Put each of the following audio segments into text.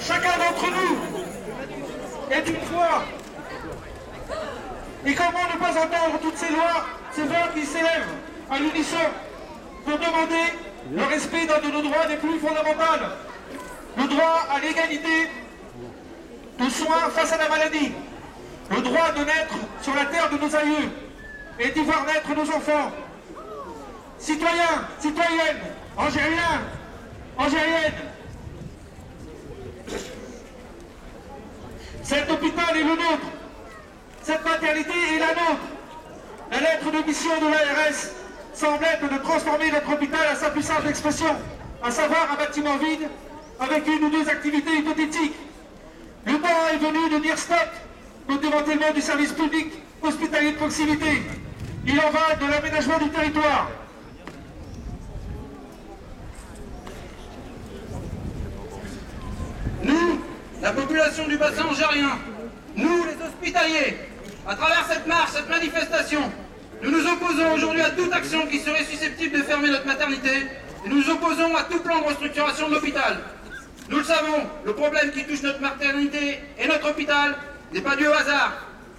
chacun d'entre nous est une voix. Et comment ne pas entendre toutes ces lois, ces voix qui s'élèvent à l'unisson pour demander le respect d'un de nos droits les plus fondamentaux, le droit à l'égalité de soins face à la maladie, le droit de naître sur la terre de nos aïeux et d'y voir naître nos enfants. Citoyens, citoyennes, Angériens, Angériennes, cet hôpital est le nôtre, cette maternité est la nôtre. La lettre de mission de l'ARS semble être de transformer notre hôpital à sa plus simple expression, à savoir un bâtiment vide avec une ou deux activités hypothétiques. Le temps est venu de dire stop au démantèlement du service public hospitalier de proximité. Il en va de l'aménagement du territoire. Nous, la population du bassin angérien, nous les hospitaliers, à travers cette marche, cette manifestation, nous nous opposons aujourd'hui à toute action qui serait susceptible de fermer notre maternité et nous nous opposons à tout plan de restructuration de l'hôpital. Nous le savons, le problème qui touche notre maternité et notre hôpital n'est pas dû au hasard.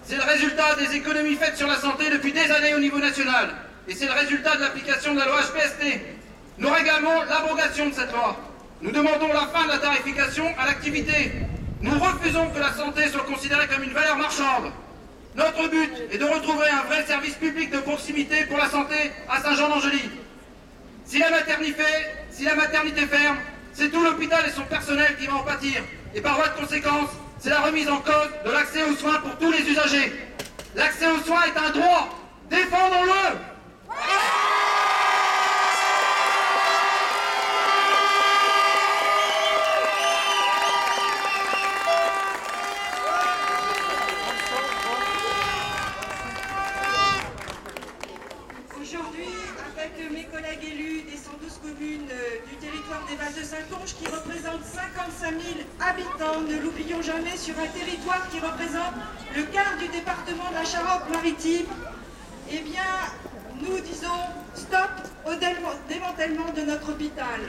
C'est le résultat des économies faites sur la santé depuis des années au niveau national. Et c'est le résultat de l'application de la loi HPST. Nous réclamons l'abrogation de cette loi. Nous demandons la fin de la tarification à l'activité. Nous refusons que la santé soit considérée comme une valeur marchande. Notre but est de retrouver un vrai service public de proximité pour la santé à Saint-Jean-d'Angély. Si la maternité ferme, c'est tout l'hôpital et son personnel qui va en pâtir. Et par voie de conséquence, c'est la remise en cause de l'accès aux soins pour tous les usagers. L'accès aux soins est un droit. Défendons-le! Aujourd'hui, avec mes collègues élus des 112 communes du territoire des Vals de Saintonge qui représentent 55 000 habitants, ne l'oublions jamais, sur un territoire qui représente le quart du département de la Charente-Maritime, eh bien, nous disons stop au démantèlement de notre hôpital.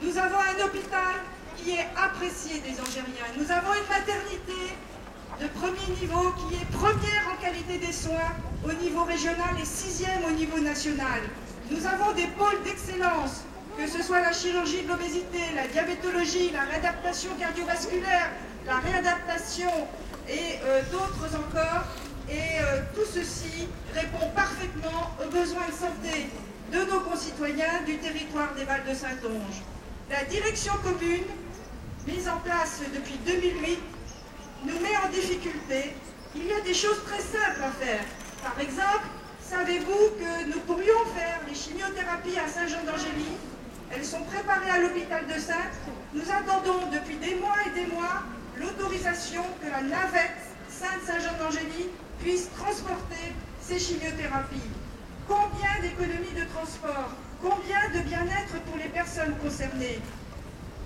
Nous avons un hôpital qui est apprécié des Angériens. Nous avons une maternité de premier niveau qui est première en qualité des soins au niveau régional et 6e au niveau national. Nous avons des pôles d'excellence, que ce soit la chirurgie de l'obésité, la diabétologie, la réadaptation cardiovasculaire, la réadaptation et d'autres encore. Et tout ceci répond parfaitement aux besoins de santé de nos concitoyens du territoire des Vals de Saintonge. La direction commune, mise en place depuis 2008, nous met en difficulté. Il y a des choses très simples à faire. Par exemple, savez-vous que nous pourrions faire les chimiothérapies à Saint-Jean-d'Angély? Elles sont préparées à l'hôpital de Saintes. Nous attendons depuis des mois et des mois l'autorisation que la navette Sainte-Saint-Jean-d'Angély puisse transporter ces chimiothérapies. Combien d'économies de transport? Combien de bien-être pour les personnes concernées?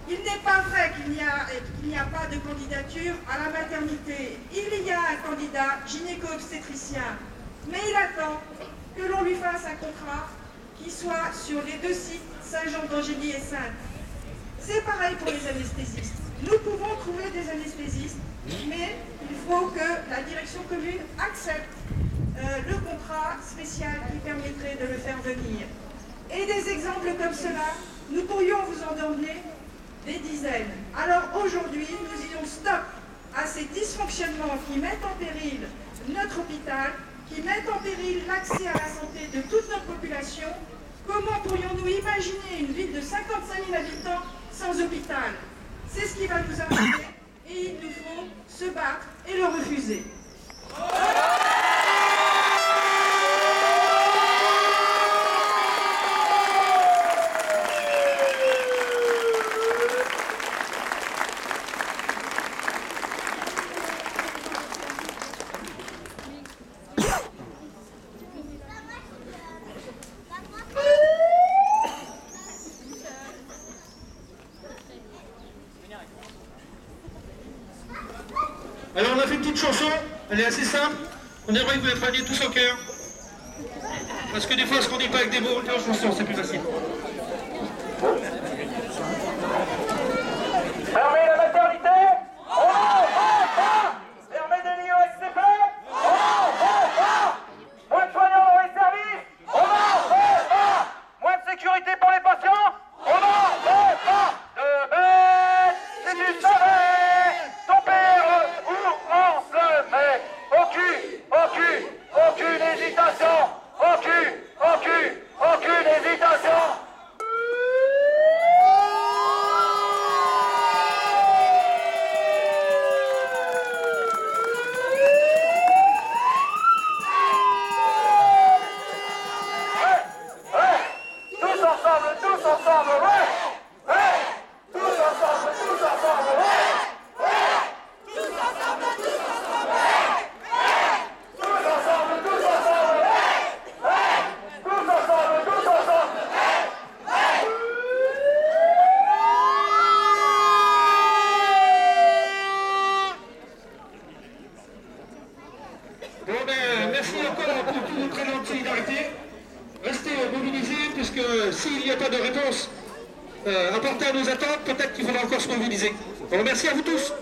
Il n'est pas vrai qu'il n'y a pas de candidature à la maternité. Il y a un candidat gynéco-obstétricien, mais il attend que l'on lui fasse un contrat qui soit sur les deux sites, Saint-Jean-d'Angély et Saintes. C'est pareil pour les anesthésistes. Nous pouvons trouver des anesthésistes, mais il faut que la direction commune accepte le contrat spécial qui permettrait de le faire venir. Et des exemples comme cela, nous pourrions vous en donner des dizaines. Alors aujourd'hui, nous disons stop à ces dysfonctionnements qui mettent en péril notre hôpital, qui mettent en péril l'accès à la santé de toute notre population. Comment pourrions-nous imaginer une ville de 55 000 habitants sans hôpital? C'est ce qui va nous arriver et il nous faut se battre et le refuser. Alors on a fait une petite chanson, elle est assez simple. On aimerait que vous la preniez tous au cœur. Parce que des fois ce qu'on dit pas avec des mots, on le fait en chanson, c'est plus facile. Fermez la maternité! que s'il n'y a pas de réponse apportée à nos attentes, peut-être qu'il faudra encore se mobiliser. Bon, merci à vous tous.